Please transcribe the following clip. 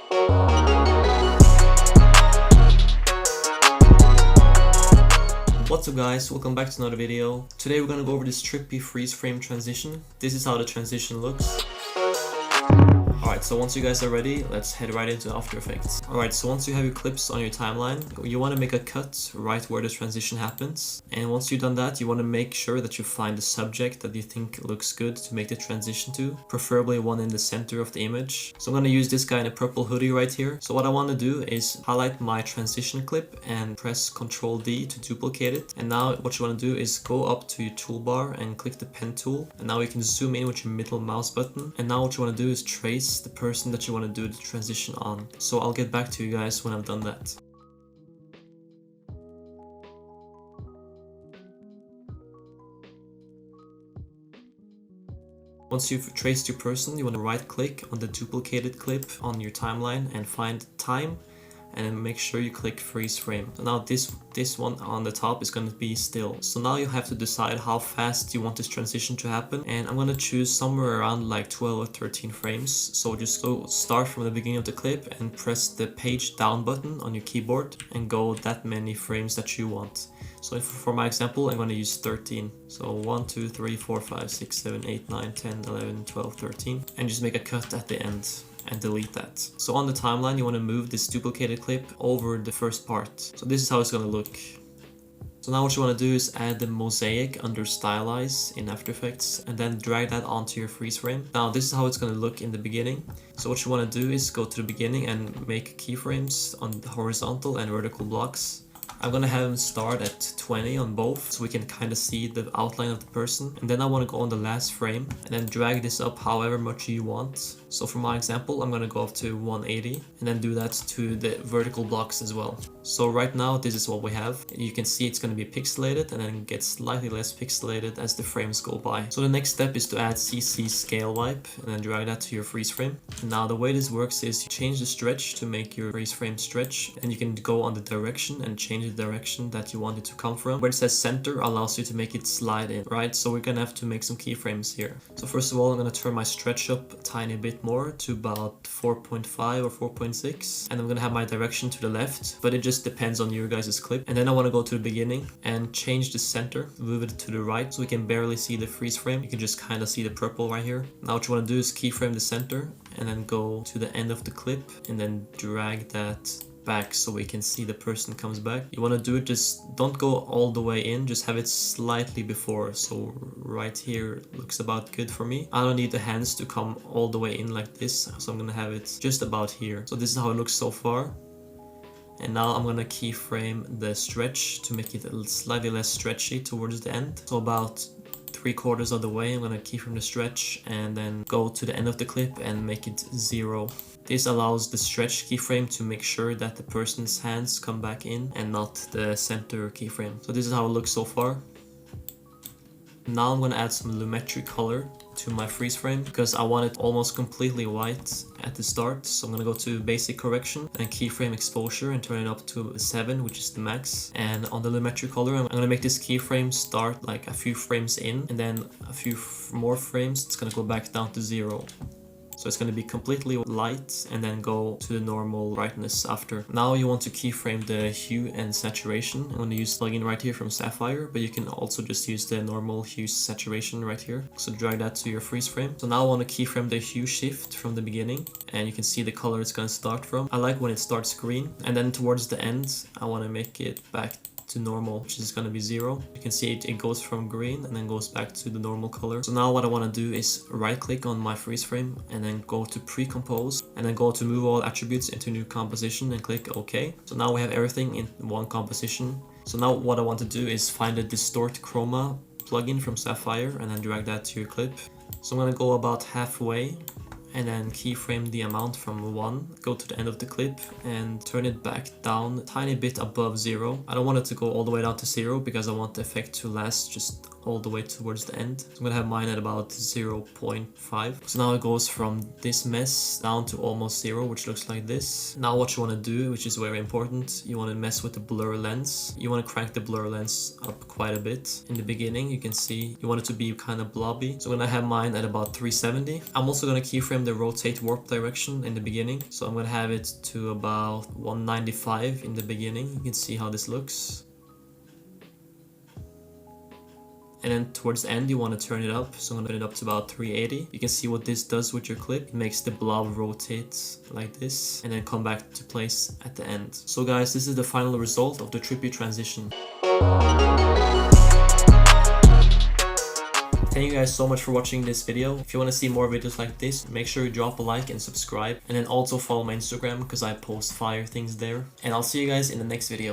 What's up guys, welcome back to another video. Today we're gonna go over this Trippy freeze frame transition. This is how the transition looks. Alright, so once you guys are ready, let's head right into After Effects. Alright, so once you have your clips on your timeline, you want to make a cut right where the transition happens. And once you've done that, you want to make sure that you find the subject that you think looks good to make the transition to, preferably one in the center of the image. So I'm going to use this guy in a purple hoodie right here. So what I want to do is highlight my transition clip and press Ctrl D to duplicate it. And now what you want to do is go up to your toolbar and click the pen tool. And now you can zoom in with your middle mouse button. And now what you want to do is trace the person that you want to do the transition on. So I'll get back to you guys when I've done that. Once you've traced your person, you want to right click on the duplicated clip on your timeline and find time, and then make sure you click freeze frame. So now this one on the top is going to be still. So now you have to decide how fast you want this transition to happen, and I'm going to choose somewhere around like 12 or 13 frames. So just go start from the beginning of the clip and press the page down button on your keyboard and go that many frames that you want. So for my example, I'm going to use 13. So 1, 2, 3, 4, 5, 6, 7, 8, 9, 10, 11, 12, 13, and just make a cut at the end and delete that. So on the timeline, you want to move this duplicated clip over the first part. So this is how it's going to look. So now what you want to do is add the mosaic under stylize in After Effects and then drag that onto your freeze frame. Now this is how it's going to look in the beginning. So what you want to do is go to the beginning and make keyframes on the horizontal and vertical blocks. I'm gonna have them start at 20 on both, so we can kind of see the outline of the person. And then I want to go on the last frame and then drag this up however much you want. So for my example, I'm gonna go up to 180 and then do that to the vertical blocks as well. So right now, this is what we have. You can see it's gonna be pixelated and then get slightly less pixelated as the frames go by. So the next step is to add CC scale wipe and then drag that to your freeze frame. And now the way this works is you change the stretch to make your freeze frame stretch, and you can go on the direction and change the direction that you want it to come from. Where it says center allows you to make it slide in, right? So we're gonna have to make some keyframes here. So first of all, I'm gonna turn my stretch up a tiny bit more to about 4.5 or 4.6, and I'm gonna have my direction to the left, but it just depends on your guys' clip. And then I want to go to the beginning and change the center, move it to the right so we can barely see the freeze frame. You can just kind of see the purple right here. Now what you want to do is keyframe the center and then go to the end of the clip and then drag that back so we can see the person comes back. You want to do it, just don't go all the way in, just have it slightly before. So right here looks about good for me. I don't need the hands to come all the way in like this, so I'm gonna have it just about here. So this is how it looks so far. And now I'm gonna keyframe the stretch to make it slightly less stretchy towards the end. So about 3/4 of the way, I'm gonna keyframe the stretch and then go to the end of the clip and make it 0. This allows the stretch keyframe to make sure that the person's hands come back in and not the center keyframe. So this is how it looks so far. Now I'm gonna add some lumetri color to my freeze frame because I want it almost completely white at the start. So I'm gonna go to basic correction and keyframe exposure and turn it up to 7, which is the max. And on the lumetri color, I'm gonna make this keyframe start like a few frames in, and then a few more frames it's gonna go back down to 0. So it's going to be completely light and then go to the normal brightness after. Now you want to keyframe the hue and saturation. I'm going to use plugin right here from Sapphire, but you can also just use the normal hue saturation right here. So drag that to your freeze frame. So now I want to keyframe the hue shift from the beginning, and you can see the color it's going to start from. I like when it starts green, and then towards the end I want to make it back to normal, which is going to be 0. You can see it goes from green and then goes back to the normal color. So now what I want to do is right click on my freeze frame and then go to pre-compose and then go to move all attributes into new composition and click OK. So now we have everything in one composition. So now what I want to do is find the Distort Chroma plugin from Sapphire and then drag that to your clip. So I'm going to go about halfway and then keyframe the amount from 1, go to the end of the clip and turn it back down a tiny bit above 0. I don't want it to go all the way down to 0 because I want the effect to last just all the way towards the end. So I'm gonna have mine at about 0.5. So now it goes from this mess down to almost 0, which looks like this. Now what you wanna do, which is very important, you wanna mess with the blur lens. You wanna crank the blur lens up quite a bit. In the beginning, you can see you want it to be kind of blobby. So I'm gonna have mine at about 370. I'm also gonna keyframe the rotate warp direction in the beginning. So I'm gonna have it to about 195 in the beginning. You can see how this looks. And then towards the end you want to turn it up, so I'm going to turn it up to about 380. You can see what this does with your clip. It makes the blob rotate like this and then come back to place at the end. So guys, this is the final result of the Trippy transition. Thank you guys so much for watching this video. If you want to see more videos like this, make sure you drop a like and subscribe. And then also follow my Instagram because I post fire things there. And I'll see you guys in the next video.